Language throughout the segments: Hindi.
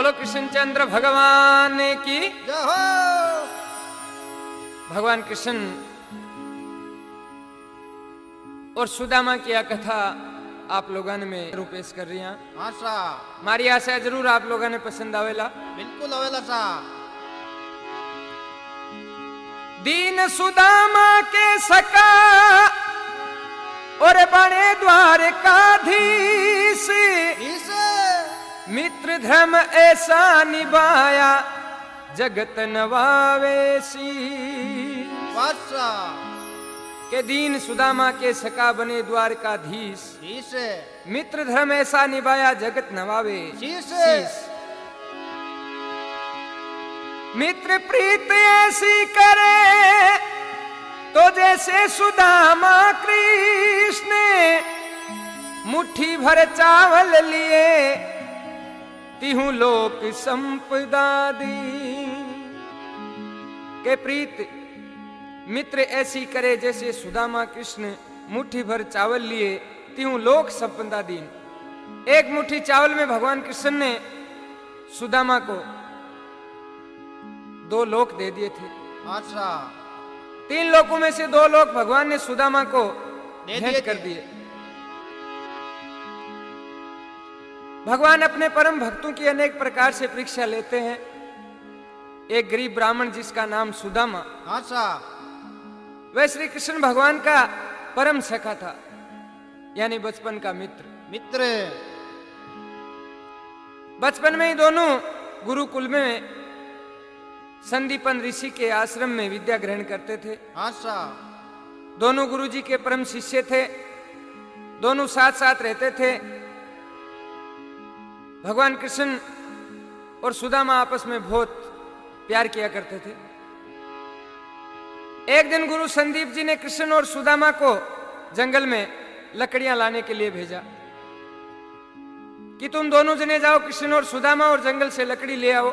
बोलो कृष्णचंद्र भगवान की जय हो। भगवान कृष्ण और सुदामा की यह कथा आप लोगों ने में रूपेश कर रही हैं। हाँ सा मारी आशा जरूर आप लोगों ने पसंद आवेला। बिल्कुल आवेला सा। दीन सुदामा के सका और बड़े द्वारकाधीश मित्र धर्म ऐसा निभाया जगत नवावेसी। के दीन सुदामा के सका बने द्वारकाधीश मित्र धर्म ऐसा निभाया जगत नवावे शीश। मित्र प्रीत ऐसी करे तो जैसे सुदामा कृष्ण मुट्ठी भर चावल लिए तिहु लोक संपदा दी। के प्रीत मित्र ऐसी करे जैसे सुदामा कृष्ण मुट्ठी भर चावल लिए तिहु लोक संपदा दीन। एक मुट्ठी चावल में भगवान कृष्ण ने सुदामा को 2 लोक दे दिए थे। अच्छा 3 लोकों में से 2 लोक भगवान ने सुदामा को भेंट कर दिए। भगवान अपने परम भक्तों की अनेक प्रकार से परीक्षा लेते हैं। एक गरीब ब्राह्मण जिसका नाम सुदामा, अच्छा वह श्री कृष्ण भगवान का परम सखा था, यानी बचपन का मित्र। बचपन में ही दोनों गुरुकुल में संदीपन ऋषि के आश्रम में विद्या ग्रहण करते थे। अच्छा दोनों गुरुजी के परम शिष्य थे। दोनों साथ साथ रहते थे। भगवान कृष्ण और सुदामा आपस में बहुत प्यार किया करते थे। एक दिन गुरु संदीप जी ने कृष्ण और सुदामा को जंगल में लकड़ियां लाने के लिए भेजा कि तुम दोनों जने जाओ कृष्ण और सुदामा और जंगल से लकड़ी ले आओ।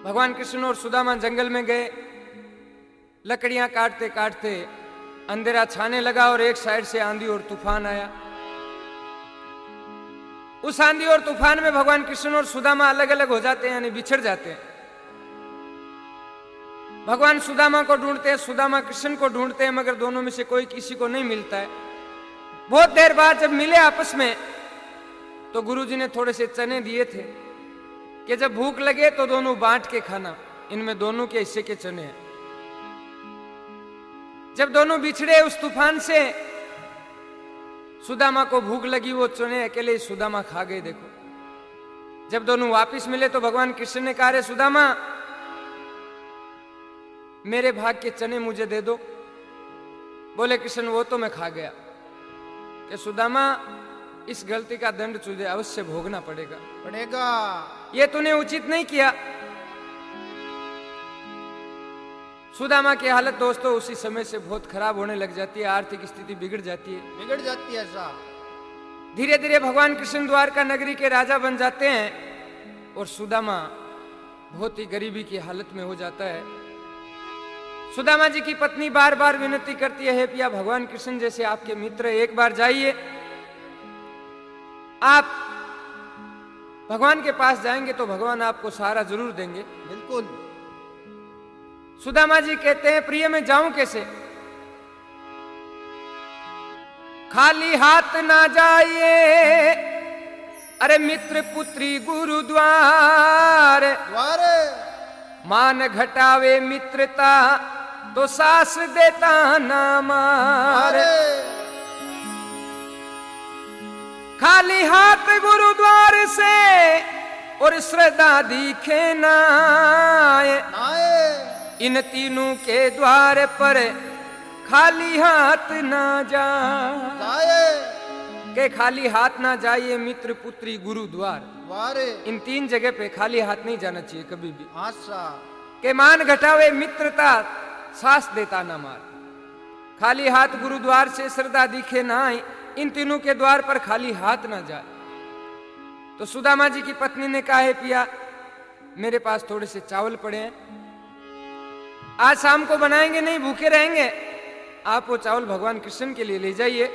भगवान कृष्ण और सुदामा जंगल में गए। लकड़ियां काटते काटते अंधेरा छाने लगा और एक साइड से आंधी और तूफान आया। उस आंधी और तूफान में भगवान कृष्ण और सुदामा अलग अलग हो जाते हैं, यानी बिछड़ जाते हैं। भगवान सुदामा को ढूंढते हैं, सुदामा कृष्ण को ढूंढते हैं, मगर दोनों में से कोई किसी को नहीं मिलता है। बहुत देर बाद जब मिले आपस में तो गुरुजी ने थोड़े से चने दिए थे कि जब भूख लगे तो दोनों बांट के खाना, इनमें दोनों के हिस्से के चने हैं। जब दोनों बिछड़े उस तूफान से, सुदामा को भूख लगी, वो चने अकेले सुदामा खा गए। देखो जब दोनों वापस मिले तो भगवान कृष्ण ने कहा, रे सुदामा मेरे भाग के चने मुझे दे दो। बोले कृष्ण वो तो मैं खा गया। कि सुदामा इस गलती का दंड तुझे अवश्य भोगना पड़ेगा। ये तूने उचित नहीं किया। सुदामा की हालत दोस्तों उसी समय से बहुत खराब होने लग जाती है। आर्थिक स्थिति बिगड़ जाती है ऐसा। धीरे धीरे भगवान कृष्ण द्वारका नगरी के राजा बन जाते हैं और सुदामा बहुत ही गरीबी की हालत में हो जाता है। सुदामा जी की पत्नी बार बार विनती करती है, हे पिया भगवान कृष्ण जैसे आपके मित्र, एक बार जाइए, आप भगवान के पास जाएंगे तो भगवान आपको सहारा जरूर देंगे। बिल्कुल। सुदामा जी कहते हैं, प्रिय मैं जाऊं कैसे? खाली हाथ ना जाइए, अरे मित्र पुत्री गुरुद्वार। मान घटावे मित्रता तो सास देता ना मार। खाली हाथ गुरुद्वार से और श्रद्धा दिखे नाए। इन तीनों के द्वार पर खाली हाथ ना जाए। के खाली हाथ ना जाइए मित्र पुत्री गुरुद्वार। इन 3 जगह पे खाली हाथ नहीं जाना चाहिए कभी भी। के मान घटावे मित्रता सास देता ना मार। खाली हाथ गुरुद्वार से श्रद्धा दिखे ना आए, इन तीनों के द्वार पर खाली हाथ ना जाए। तो सुदामा जी की पत्नी ने कहा, है पिया मेरे पास थोड़े से चावल पड़े हैं, आज शाम को बनाएंगे नहीं, भूखे रहेंगे, आप वो चावल भगवान कृष्ण के लिए ले जाइए।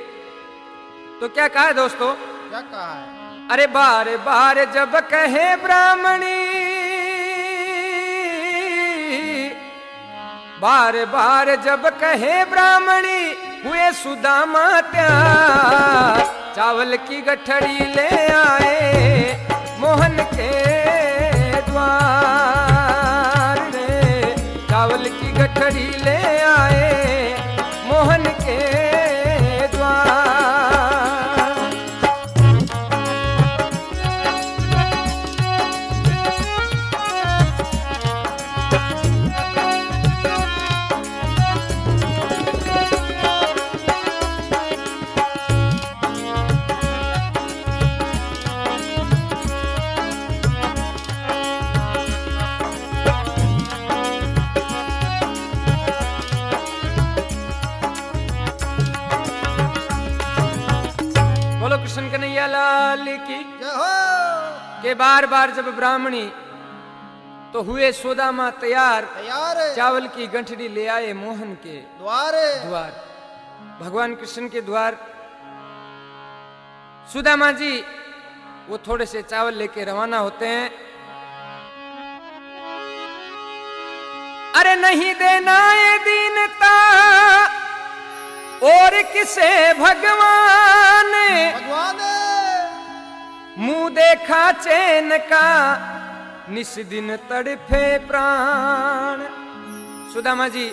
तो क्या कहा है दोस्तों? क्या कहा है? अरे बार बार जब कहे ब्राह्मणी, बार बार जब कहे ब्राह्मणी, हुए सुदामा त्यार, चावल की गठड़ी ले आए मोहन के द्वार रे, चावल की गठड़ी ले आए मोहन के द्वार। कृष्ण कन्हैया लाल की के बार बार जब ब्राह्मणी तो हुए सुदामा तैयार, चावल की गंठड़ी ले आए मोहन के द्वार, भगवान कृष्ण के द्वार। सुदामा जी वो थोड़े से चावल लेके रवाना होते हैं। अरे नहीं देना ये दीनता और किसे भगवान, मुंह देखा चैन का निस दिन तड़फे प्राण। सुदामा जी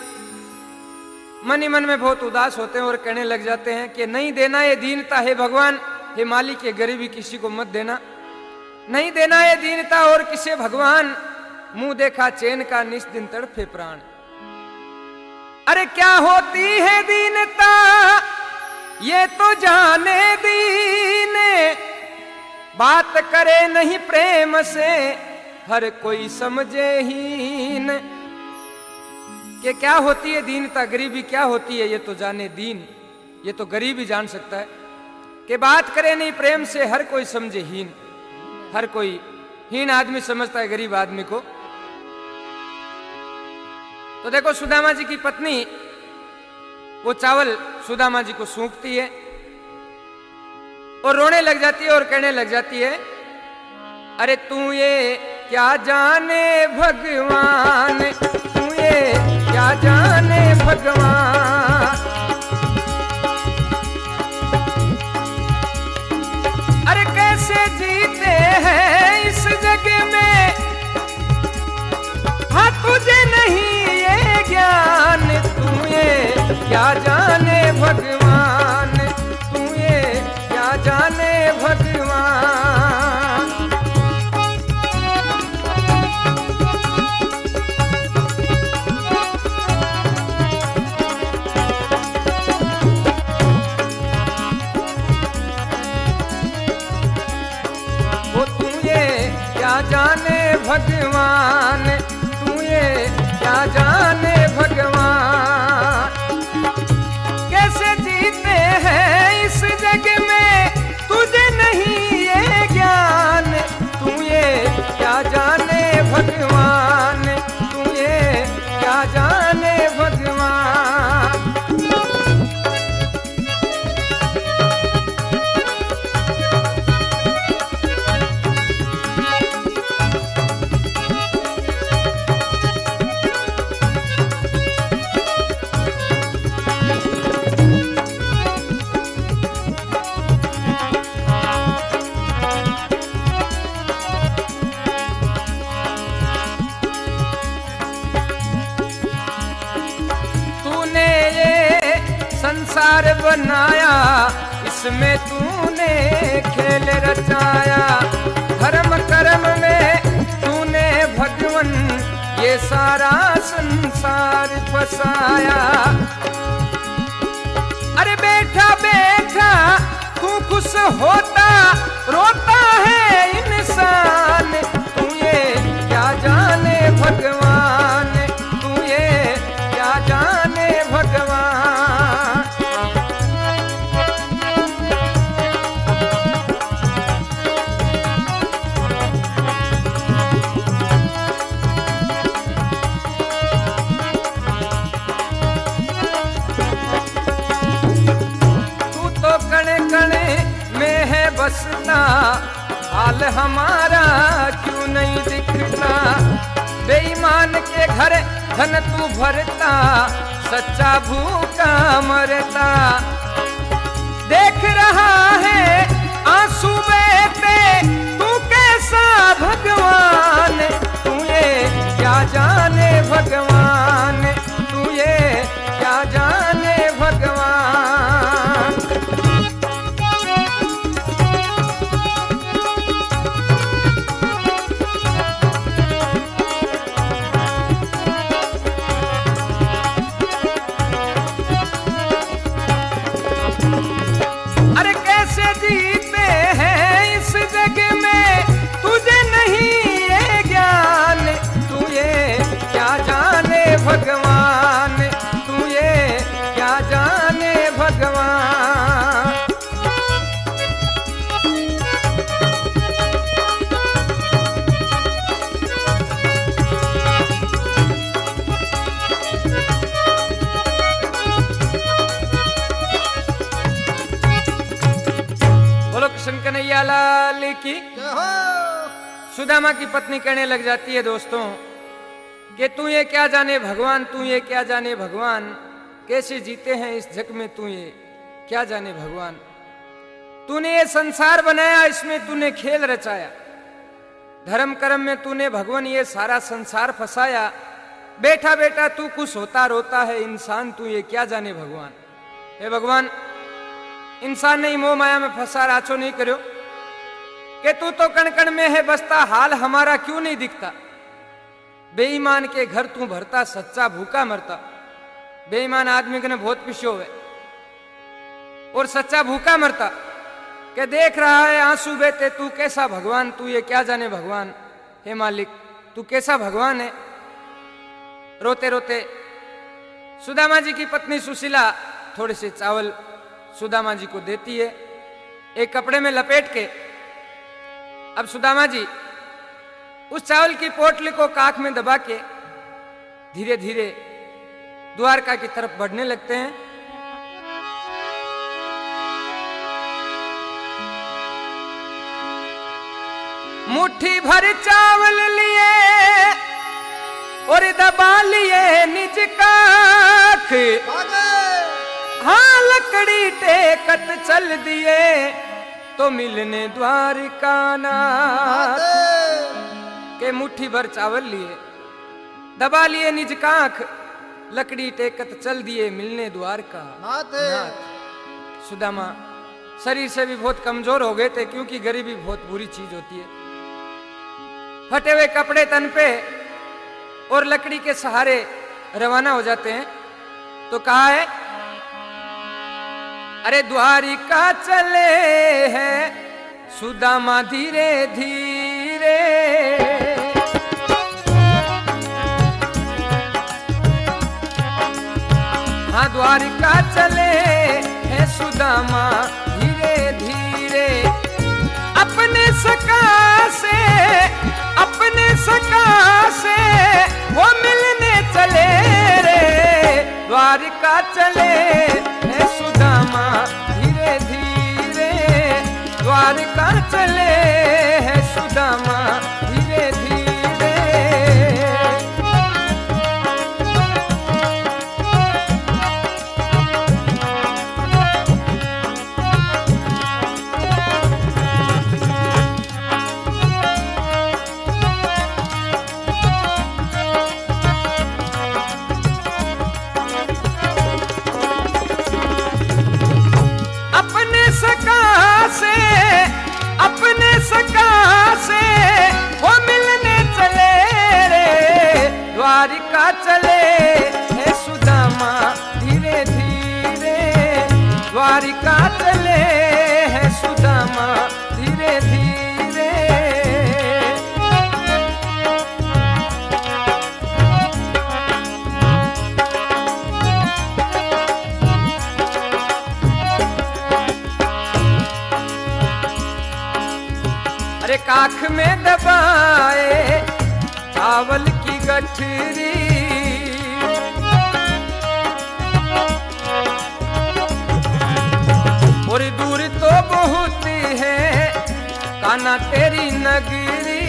मन ही मन में बहुत उदास होते हैं और कहने लग जाते हैं कि नहीं देना ये दीनता है भगवान, हे मालिक ये गरीबी किसी को मत देना, नहीं देना ये दीनता और किसे भगवान, मुंह देखा चैन का निस दिन तड़फे प्राण। अरे क्या होती है दीनता ये तो जाने दीन, बात करे नहीं प्रेम से हर कोई समझे हीन। कि क्या होती है दीनता, गरीबी क्या होती है ये तो जाने दीन, ये तो गरीब ही जान सकता है। कि बात करे नहीं प्रेम से हर कोई समझे हीन, हर कोई हीन आदमी समझता है गरीब आदमी को। तो देखो सुदामा जी की पत्नी वो चावल सुदामा जी को सूंघती है और रोने लग जाती है और कहने लग जाती है, अरे तू ये क्या जाने भगवान, तू ये क्या जाने भगवान, अरे कैसे जीते हैं इस जग में, हाँ तुझे नहीं ये ज्ञान, तू ये क्या जाने भगवान, तू ये क्या जाने भगवान। वो तू ये क्या जाने भगवान, तू ये क्या जाने भगवान, कैसे जीते हैं इस जग में, तुझे नहीं ये ज्ञान, तू ये क्या जाने भगवान, तू ये क्या जाने भगवान। संसार बनाया इसमें तूने खेल रचाया, धर्म कर्म में तूने भगवन ये सारा संसार बसाया। अरे बैठा बैठा तू खुश होता रोता है इंसान, तू ये क्या जाने भगवान, तू ये क्या जाने भगवान। बसता हाल हमारा क्यों नहीं दिखता। बेईमान के घर धन तू भरता, सच्चा भूखा मरता। देख रहा है आंसू बहते, तू कैसा भगवान, तू ये क्या जाने भगवान, तू ये क्या जाने भगवान। अरे कैसे जीते हैं इस जग में, तुझे नहीं ये ज्ञान, तू ये क्या जाने भगवान, तू ये क्या जाने भगवान। बोलो कृष्ण कन्हैया लाल की। सुदामा की पत्नी कहने लग जाती है दोस्तों कि तू ये क्या जाने भगवान, तू ये क्या जाने भगवान, कैसे जीते हैं इस जग में, तू ये क्या जाने भगवान। तूने ये संसार बनाया, इसमें तूने खेल रचाया, धर्म कर्म में तूने भगवान ये सारा संसार फंसाया। बैठा बैठा तू खुश होता रोता है इंसान, तू ये क्या जाने भगवान। हे भगवान, इंसान नहीं मोह माया में फंसा राचो नहीं करो कि तू तो कण कण में है बसता, हाल हमारा क्यों नहीं दिखता। बेईमान के घर तू भरता, सच्चा भूखा मरता। बेईमान आदमी के ने बहुत पिछो है और सच्चा भूखा मरता। के देख रहा है आंसू बहते, तू कैसा भगवान, तू ये क्या जाने भगवान। हे मालिक, तू कैसा भगवान है। रोते रोते सुदामा जी की पत्नी सुशीला थोड़े से चावल सुदामा जी को देती है, एक कपड़े में लपेट के। अब सुदामा जी उस चावल की पोटली को काख में दबा के धीरे धीरे द्वारका की तरफ बढ़ने लगते हैं। मुट्ठी भर चावल लिए और दबा लिए निज काख, हाँ लकड़ी टेकत चल दिए तो मिलने द्वारिका नाथ। के मुट्ठी भर चावल लिए, दबा लिए निज काख, लकड़ी टेकत चल दिए मिलने द्वारका नाथ। सुदामा शरीर से भी बहुत कमजोर हो गए थे, क्योंकि गरीबी बहुत बुरी चीज होती है। फटे हुए कपड़े तन पे और लकड़ी के सहारे रवाना हो जाते हैं। तो कहा है, अरे द्वारिका चले हैं सुदामा धीरे धीरे, हाँ द्वारिका चले हैं सुदामा धीरे धीरे। अपने सका से वो मिलने चले रे, द्वारिका चले हैं सुदामा धीरे धीरे, द्वारिका चले हैं सुदामा धीरे धीरे। अपने सका से वो मिलने चले रे, द्वारिका चले है सुदामा धीरे धीरे, द्वारिका चले है सुदामा धीरे धीरे। अरे काख में दबाए चावल की गठरी, और दूर तो बहुत है कान्हा तेरी नगरी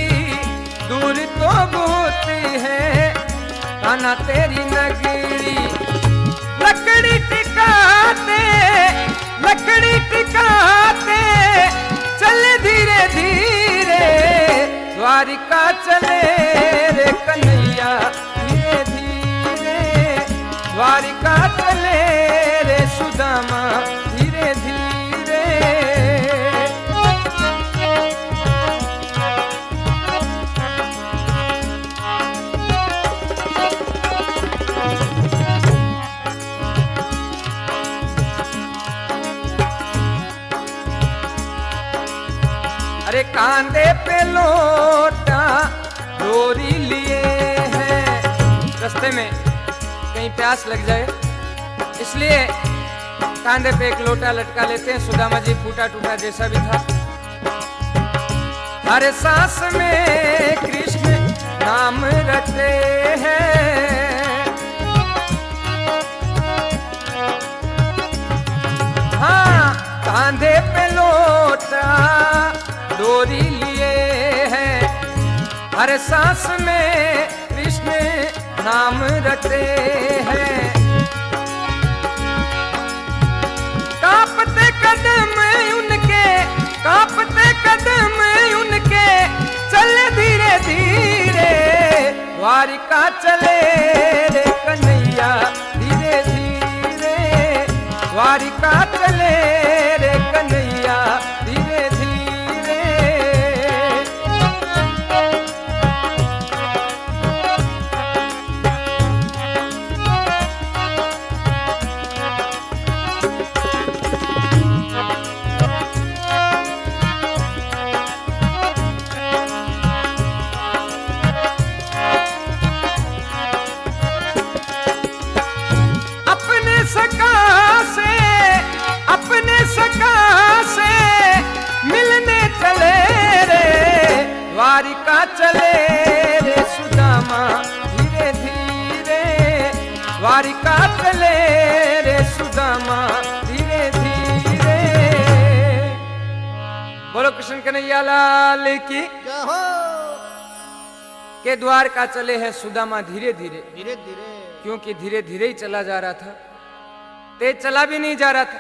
दूर तो बहुत है, कान्हा तेरी नगरी। लकड़ी टिकाते चले धीरे धीरे, द्वारिका चले रे कन्हैया धीरे धीरे, द्वारिका चले रे सुदामा धीरे धीरे। अरे कांधे पे लोटा डोरी लिए हैं, रास्ते में कहीं प्यास लग जाए इसलिए कांधे पे एक लोटा लटका लेते हैं। सुदामा जी फूटा टूटा जैसा भी था। हर सांस में कृष्ण नाम रटे हैं, हाँ कांधे पे लोटा डोरी लिए हैं, हर सांस में कृष्ण नाम रटे हैं। कांपते कदम उनके चले धीरे धीरे, द्वारिका चले रे कन्हैया धीरे धीरे, द्वारिका चले रे कन्हैया धीरे धीरे। अपने सका से मिलने चले रे, द्वारिका चले रे सुदामा धीरे धीरे, द्वारिका चले रे सुदामा धीरे धीरे। बोलो कृष्ण कन्हैया लाल की जय हो। के द्वारका चले हैं सुदामा धीरे धीरे, धीरे धीरे, क्योंकि धीरे धीरे ही चला जा रहा था, तेज चला भी नहीं जा रहा था।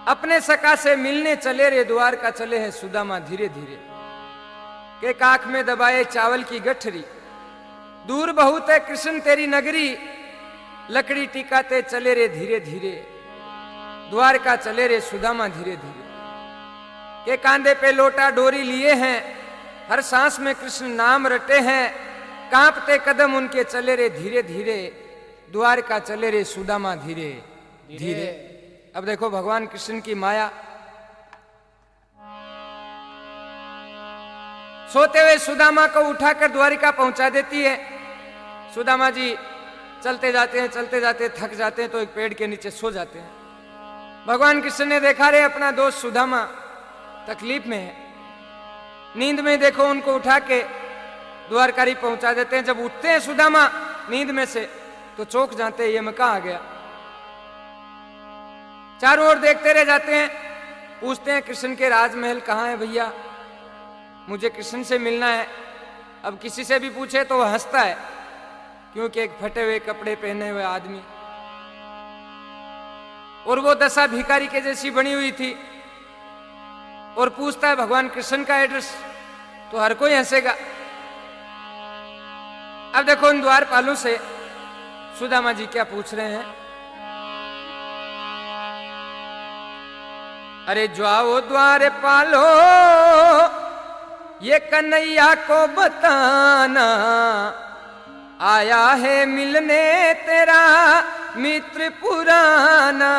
अपने सका से मिलने चले रे, द्वारका चले हैं सुदामा धीरे धीरे। के काख में दबाए चावल की गठरी, दूर बहुत है कृष्ण तेरी नगरी, लकड़ी टिकाते चले रे धीरे धीरे, द्वारका चले रे सुदामा धीरे धीरे। के कांधे पे लोटा डोरी लिए हैं, हर सांस में कृष्ण नाम रटे हैं, कांपते कदम उनके चले रे धीरे धीरे, द्वारका चले रे सुदामा धीरे धीरे। अब देखो भगवान कृष्ण की माया, सोते हुए सुदामा को उठाकर द्वारिका पहुंचा देती है। सुदामा जी चलते जाते थक जाते हैं तो एक पेड़ के नीचे सो जाते हैं। भगवान कृष्ण ने देखा रे अपना दोस्त सुदामा तकलीफ में है, नींद में देखो उनको उठा के द्वारकारी पहुंचा देते हैं। जब उठते हैं सुदामा नींद में से तो चौंक जाते हैं, ये मैं कहां आ गया। चारों ओर देखते रह जाते हैं, पूछते हैं कृष्ण के राजमहल कहाँ है भैया, मुझे कृष्ण से मिलना है। अब किसी से भी पूछे तो वह हंसता है, क्योंकि एक फटे हुए कपड़े पहने हुए आदमी और वो दशा भिखारी के जैसी बनी हुई थी, और पूछता है भगवान कृष्ण का एड्रेस, तो हर कोई हंसेगा। अब देखो उन द्वारपालों से सुदामा जी क्या पूछ रहे हैं। अरे जाओ द्वारपालो ये कन्हैया को बताना, आया है मिलने तेरा मित्र पुराना।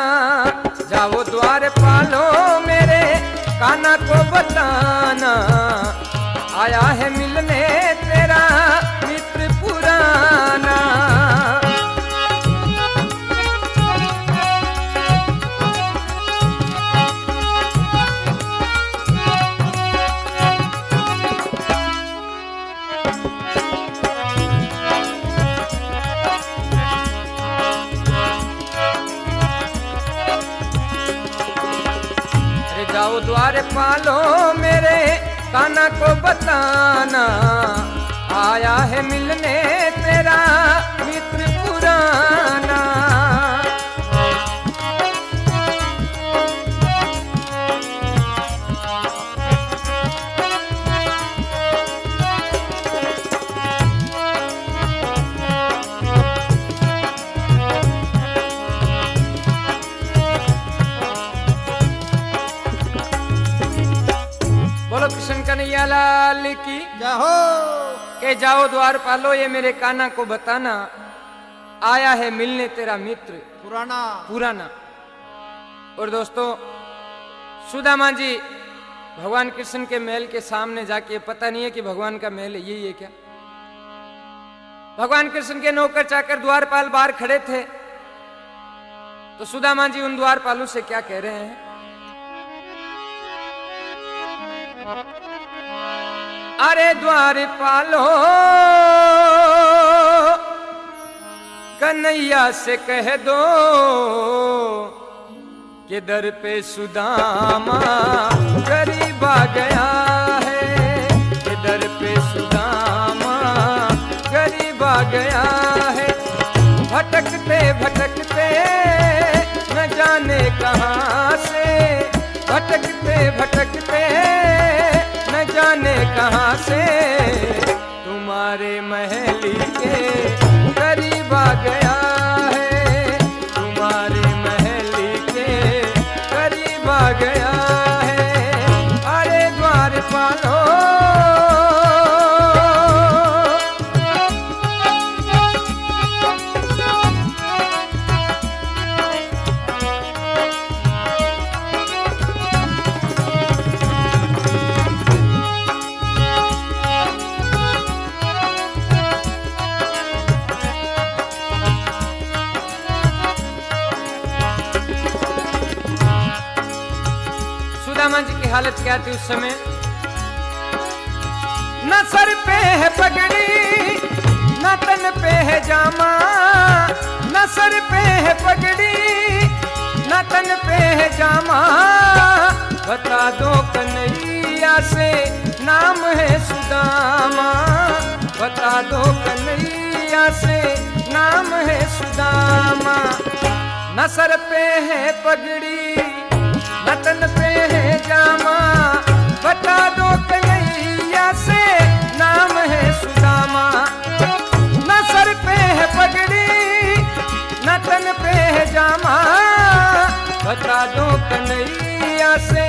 जाओ द्वारपालो मेरे कान्हा को बताना, आया है मिलने तेरा मित्र पुराना। जाओ द्वार पालो मेरे कान्हा को बताना, आया है मिलने तेरा मित्र पुराना। बोलो कृष्ण कन्हैया लाल की जय हो। के जाओ द्वार पालो ये मेरे कान्हा को बताना, आया है मिलने तेरा मित्र पुराना। और दोस्तों सुदामा जी भगवान कृष्ण के महल के सामने जाके, पता नहीं है कि भगवान का महल है, यही है क्या? भगवान कृष्ण के नौकर चाकर द्वारपाल बाहर खड़े थे, तो सुदामा जी उन द्वारपालों से क्या कह रहे हैं? अरे द्वारपालो कन्हैया से कह दो कि दर पे सुदामा गरीब आ गया है, कि दर पे सुदामा गरीब आ गया है। भटकते भटकते न जाने कहाँ से, भटकते भटकते न जाने कहाँ से, तुम्हारे महली के करीब आ गया है, तुम्हारे महली के करीब आ गया है। अरे द्वारपालो सुदामा जी की हालत क्या थी उस समय? न सर पे है पगड़ी न तन पे है जामा, न सर पे है पगड़ी न तन पे है जामा। बता दो कन्हैया से नाम है सुदामा, बता दो कन्हैया से नाम है सुदामा। न सर पे है पगड़ी न तन पे है जामा, बता दो कन्हैया से नाम है सुदामा। न सर पे है पगड़ी न तन पे है जामा, बता दो कन्हैया से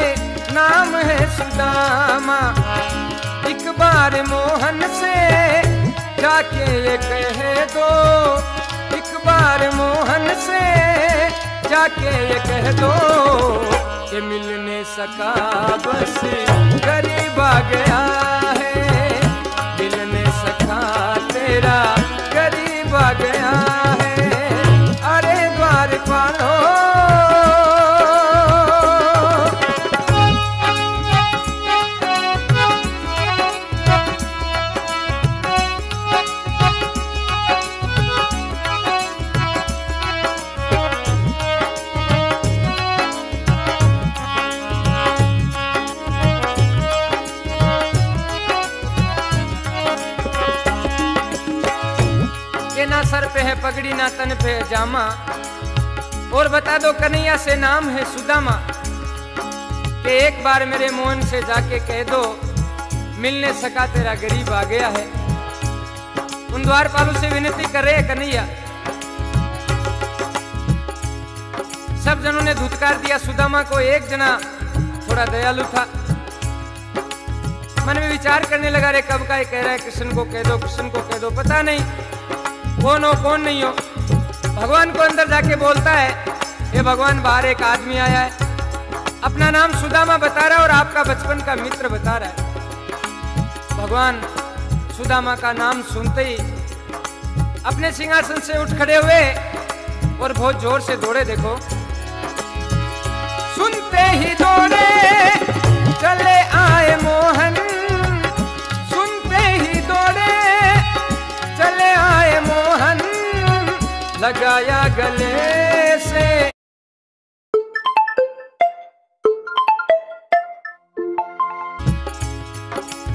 नाम है सुदामा। एक बार मोहन से जाके ये कह दो, एक बार मोहन से जाके ये कह दो कि मिलने सका बस गरीब आ गया है, मिलने सका तेरा गरीब आ गया है। अरे द्वारपालो ना सर पे है पगड़ी ना तन पे है जामा, और बता दो कन्हैया से नाम है सुदामा, कि एक बार मेरे मोहन से जाके कह दो मिलने सका तेरा गरीब आ गया है। उन द्वारपालों से विनती कर रहे कन्हैया। सब जनों ने धुतकार दिया सुदामा को, एक जना थोड़ा दयालु था, मन में विचार करने लगा, रे कब का ये कह रहा है कृष्ण को कह दो, कृष्ण को कह दो, पता नहीं कौन हो कौन नहीं हो। भगवान को अंदर जाके बोलता है, ये भगवान बाहर एक आदमी आया है, अपना नाम सुदामा बता रहा है और आपका बचपन का मित्र बता रहा है। भगवान सुदामा का नाम सुनते ही अपने सिंहासन से उठ खड़े हुए और बहुत जोर से दौड़े। देखो सुनते ही दौड़े चले आए मोहन, सुनते ही दौड़े चले आए मोहन, लगाया गले से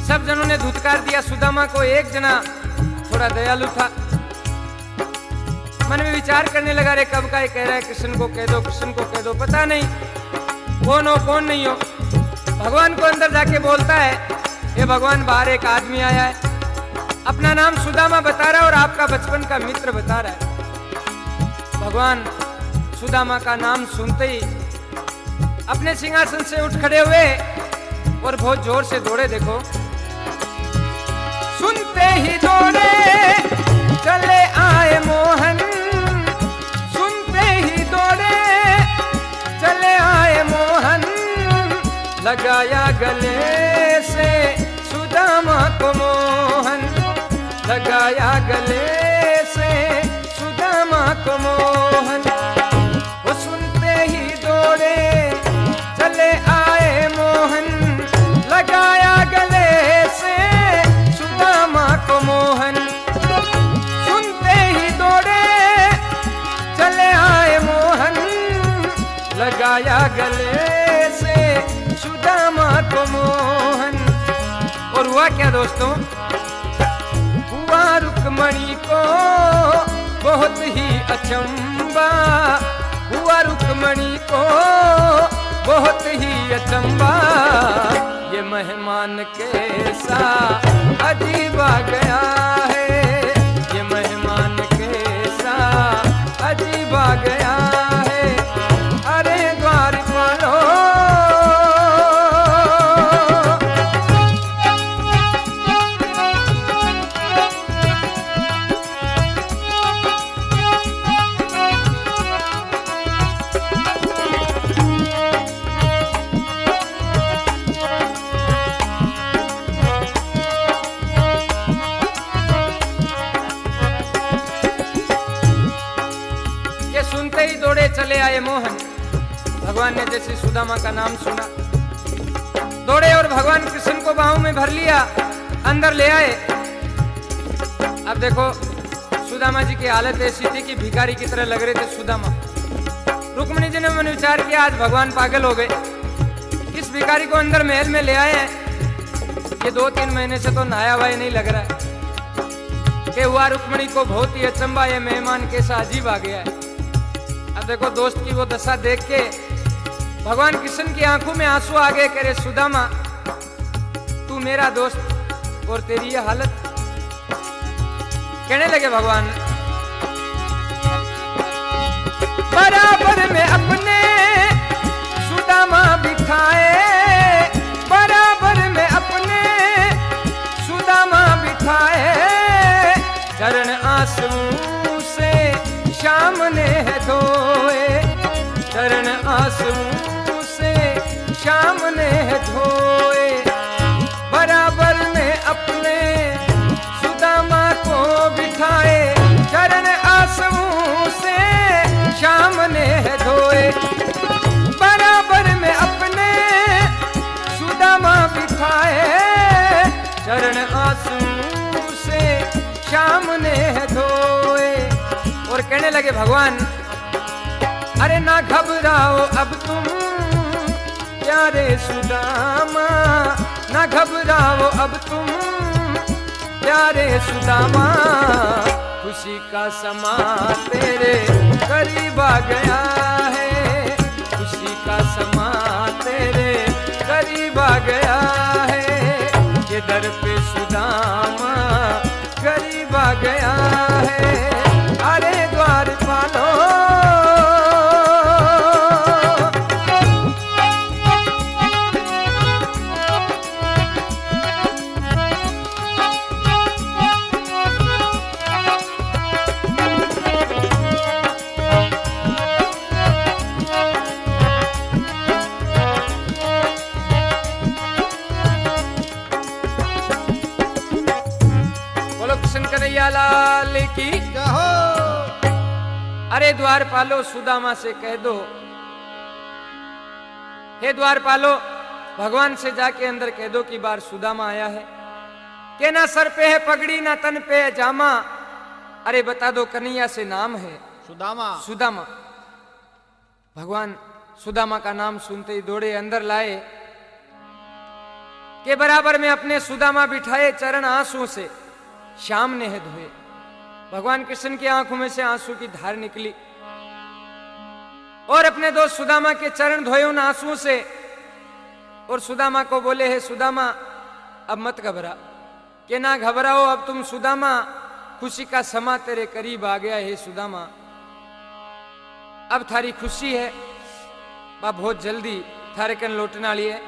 सब जनों ने धुतकार दिया सुदामा को। एक जना थोड़ा दयालु था, मन में विचार करने लगा, रे कब का ये कह रहा है कृष्ण को कह दो, कृष्ण को कह दो, पता नहीं कौन हो कौन नहीं हो। भगवान को अंदर जाके बोलता है, ये भगवान बाहर एक आदमी आया है, अपना नाम सुदामा बता रहा है और आपका बचपन का मित्र बता रहा है। भगवान सुदामा का नाम सुनते ही अपने सिंहासन से उठ खड़े हुए और बहुत जोर से दौड़े। देखो, सुनते ही दौड़े चले आए मोहन, सुनते ही दौड़े चले आए मोहन, लगाया गले से सुदामा को मोहन, लगाया गले से सुदामा को मोहन। वो सुनते ही दौड़े चले आए मोहन, लगाया गले से सुदामा को मोहन। सुनते ही दौड़े चले आए मोहन, लगाया गले से सुदामा को मोहन। और हुआ क्या दोस्तों, हुआ रुक्मणी को बहुत ही अचंबा, हुआ रुक्मणी को बहुत ही अचंबा, ये मेहमान कैसा अजीब आ गया है, ये मेहमान कैसा अजीब आ गया है। अरे द्वारपालो चले आए मोहन। भगवान ने जैसे सुदामा का नाम सुना, दौड़े और भगवान कृष्ण को बाहों में भर लिया, अंदर ले आए। अब देखो, सुदामा जी की हालत ऐसी थी कि भिखारी की तरह लग रहे थे सुदामा। रुक्मिणी जी ने मन विचार किया, आज भगवान पागल हो गए, इस भिखारी को अंदर महल में ले आए हैं, ये 2-3 महीने से तो नहाया हुआ नहीं लग रहा है। कि हुआ रुक्मिणी को बहुत ही अचंबा, ये मेहमान कैसा अजीब आ गया है। अब देखो, दोस्त की वो दशा देख के भगवान कृष्ण की आंखों में आंसू आ गए। कह रहे, सुदामा तू मेरा दोस्त और तेरी ये हालत। कहने लगे भगवान, बराबर में अपने सुदामा बिठाए, बराबर में अपने सुदामा बिठाए, चरण आंसू से श्याम ने है धोए, चरण आंसू से श्याम ने है धोए। बराबर में अपने सुदामा को बिठाए, चरण आंसू से श्याम ने है धोए। बराबर में अपने सुदामा बिठाए, चरण आंसू से श्याम ने है धोए। और कहने लगे भगवान, अरे ना घबराओ अब तुम प्यारे सुदामा, ना घबराओ अब तुम प्यारे सुदामा, खुशी का समा तेरे करीब आ गया है, खुशी का समा तेरे करीब आ गया है। ये दर पे सुदामा करीब आ गया है। अरे द्वारपालो लाल की कहो। अरे द्वारपालो सुदामा से कह दो, हे द्वारपालो भगवान से जाके अंदर कह दो कि बार सुदामा आया है, के ना सर पे है पगड़ी ना तन पे है जामा, अरे बता दो कन्हैया से नाम है सुदामा। सुदामा। भगवान सुदामा का नाम सुनते ही दौड़े अंदर लाए। के बराबर में अपने सुदामा बिठाए चरण आंसू से श्याम ने है धोए। भगवान कृष्ण की आंखों में से आंसू की धार निकली और अपने दोस्त सुदामा के चरण धोए उन आंसुओं से, और सुदामा को बोले, है सुदामा अब मत घबरा, कि ना घबराओ, अब तुम सुदामा खुशी का समा तेरे करीब आ गया है सुदामा, अब थारी खुशी है, बा बहुत जल्दी थारे कन लौटना लिए।